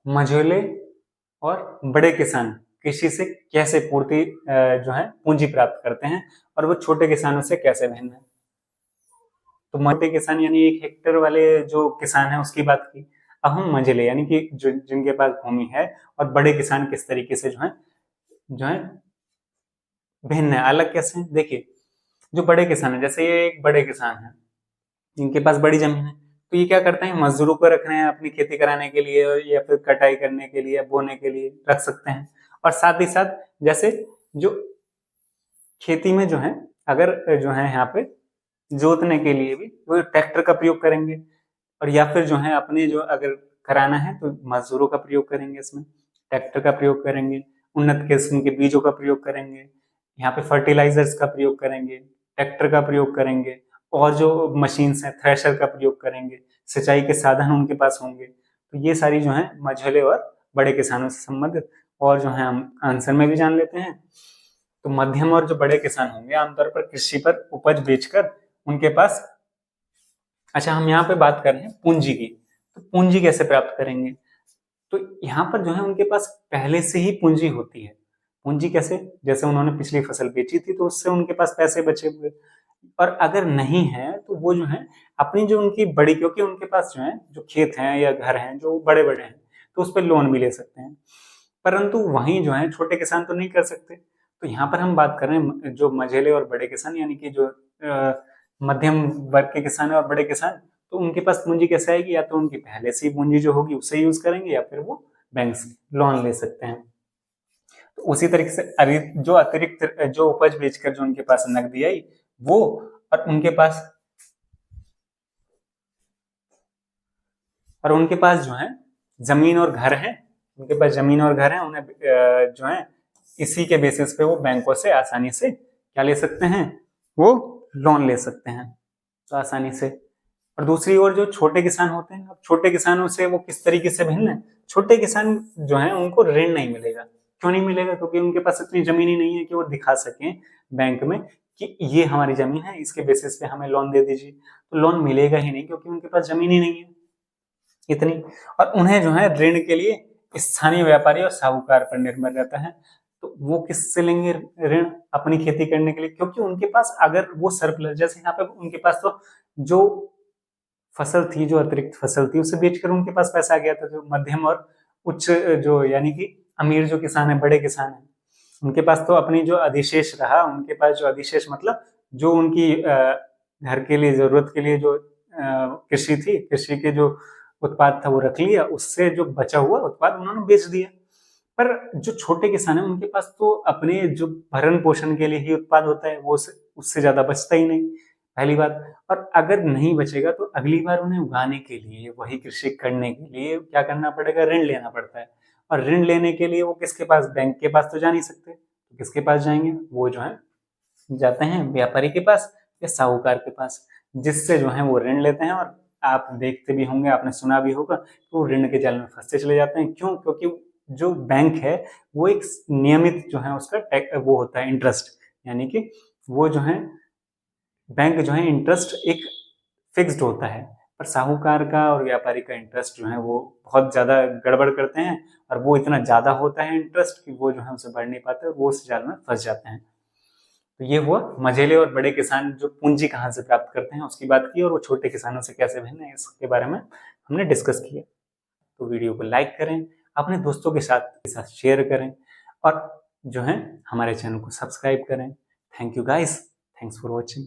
मझोले और बड़े किसान कृषि से कैसे पूर्ति जो है पूंजी प्राप्त करते हैं और वो छोटे किसानों से कैसे भिन्न है। तो मोटे किसान यानी 1 हेक्टेयर वाले जो किसान है उसकी बात की। अब हम मझले यानी कि जिनके पास भूमि है और बड़े किसान किस तरीके से जो है भिन्न है, अलग कैसे हैं। देखिए, जो बड़े किसान है, जैसे ये एक बड़े किसान है, इनके पास बड़ी जमीन है, तो ये क्या करते हैं, मजदूरों को रख रहे हैं अपनी खेती कराने के लिए या फिर कटाई करने के लिए या बोने के लिए रख सकते हैं। और साथ ही साथ जैसे जो खेती में जो है, अगर जो है यहाँ पे जोतने के लिए भी वो ट्रैक्टर का प्रयोग करेंगे, और या फिर जो है अपने जो अगर कराना है तो मजदूरों का प्रयोग करेंगे, इसमें ट्रैक्टर का प्रयोग करेंगे, उन्नत किस्म के बीजों का प्रयोग करेंगे, यहाँ पे फर्टिलाइजर्स का प्रयोग करेंगे, ट्रैक्टर का प्रयोग करेंगे, और जो मशीन्स हैं थ्रेशर का प्रयोग करेंगे, सिंचाई के साधन उनके पास होंगे। तो ये सारी जो है मझोले और बड़े किसानों से संबंधित, और जो है हम आंसर में भी जान लेते हैं। तो मध्यम और जो बड़े किसान होंगे आमतौर पर कृषि पर उपज बेचकर उनके पास, अच्छा हम यहाँ पे बात कर रहे हैं पूंजी की, तो पूंजी कैसे प्राप्त करेंगे। तो यहाँ पर जो है उनके पास पहले से ही पूंजी होती है। पूंजी कैसे, जैसे उन्होंने पिछली फसल बेची थी तो उससे उनके पास पैसे बचे हुए, और अगर नहीं है तो वो जो है अपनी जो उनकी बड़ी, क्योंकि उनके पास जो है जो खेत हैं या घर हैं जो बड़े बड़े हैं तो उस पर लोन भी ले सकते हैं, परंतु वहीं जो है छोटे किसान तो नहीं कर सकते। तो यहाँ पर हम बात कर रहे हैं जो मझेले और बड़े किसान, यानी कि जो मध्यम वर्ग के किसान है और बड़े किसान, तो उनके पास पूंजी कैसे आएगी, या तो उनकी पहले से ही पूंजी जो होगी उसे यूज करेंगे या फिर वो बैंक से लोन ले सकते हैं। तो उसी तरीके से जो अतिरिक्त जो उपज बेचकर जो उनके पास नकदी आई वो, और उनके पास जो है जमीन और घर है, उनके पास जमीन और घर है, उन्हें जो है इसी के बेसिस पे वो बैंकों से आसानी से क्या ले सकते हैं, वो लोन ले सकते हैं तो आसानी से। और दूसरी ओर जो छोटे किसान होते हैं, अब छोटे किसानों से वो किस तरीके से भिन्न है। छोटे किसान जो है उनको ऋण नहीं मिलेगा। क्यों नहीं मिलेगा, क्योंकि उनके पास इतनी जमीन ही नहीं है कि वो दिखा सकें बैंक में कि ये हमारी जमीन है, इसके बेसिस पे हमें लोन दे दीजिए। तो लोन मिलेगा ही नहीं, क्योंकि उनके पास जमीन ही नहीं है इतनी। और उन्हें जो है ऋण के लिए स्थानीय व्यापारी और साहूकार पर निर्भर रहता है। तो वो किससे लेंगे ऋण अपनी खेती करने के लिए, क्योंकि उनके पास अगर वो सरप्लस, जैसे यहाँ पे उनके पास तो जो फसल थी, जो अतिरिक्त फसल थी उसे बेचकर उनके पास पैसा आ गया था। जो मध्यम और उच्च जो यानी कि अमीर जो किसान है, बड़े किसान है, उनके पास तो अपनी जो अधिशेष रहा, उनके पास जो अधिशेष मतलब जो उनकी घर के लिए जरूरत के लिए जो कृषि थी, कृषि के जो उत्पाद था वो रख लिया, उससे जो बचा हुआ उत्पाद उन्होंने बेच दिया। पर जो छोटे किसान है उनके पास तो अपने जो भरण पोषण के लिए ही उत्पाद होता है, वो उससे ज्यादा बचता ही नहीं, पहली बात। और अगर नहीं बचेगा तो अगली बार उन्हें उगाने के लिए, वही कृषि करने के लिए क्या करना पड़ेगा, ऋण लेना पड़ता है। और ऋण लेने के लिए वो किसके पास, बैंक के पास तो जा नहीं सकते, तो किसके पास जाएंगे, वो जो है जाते हैं व्यापारी के पास या साहूकार के पास, जिससे जो है वो ऋण लेते हैं। और आप देखते भी होंगे, आपने सुना भी होगा कि वो ऋण के जाल में फंसते चले जाते हैं। क्यों, क्योंकि जो बैंक है वो एक नियमित जो है उसका वो होता है इंटरेस्ट, यानी कि वो जो है बैंक जो है इंटरेस्ट एक फिक्स्ड होता है। पर साहूकार का और व्यापारी का इंटरेस्ट जो है वो बहुत ज्यादा गड़बड़ करते हैं, और वो इतना ज्यादा होता है इंटरेस्ट कि वो जो है उसे भर नहीं पाते और वो उस जाल में फंस जाते हैं। तो ये हुआ मझेले और बड़े किसान जो पूंजी कहाँ से प्राप्त करते हैं उसकी बात की, और वो छोटे किसानों से कैसे भिन्न है इसके बारे में हमने डिस्कस किया। तो वीडियो को लाइक करें, अपने दोस्तों के साथ शेयर करें, और जो है हमारे चैनल को सब्सक्राइब करें। Thank you guys, thanks for watching.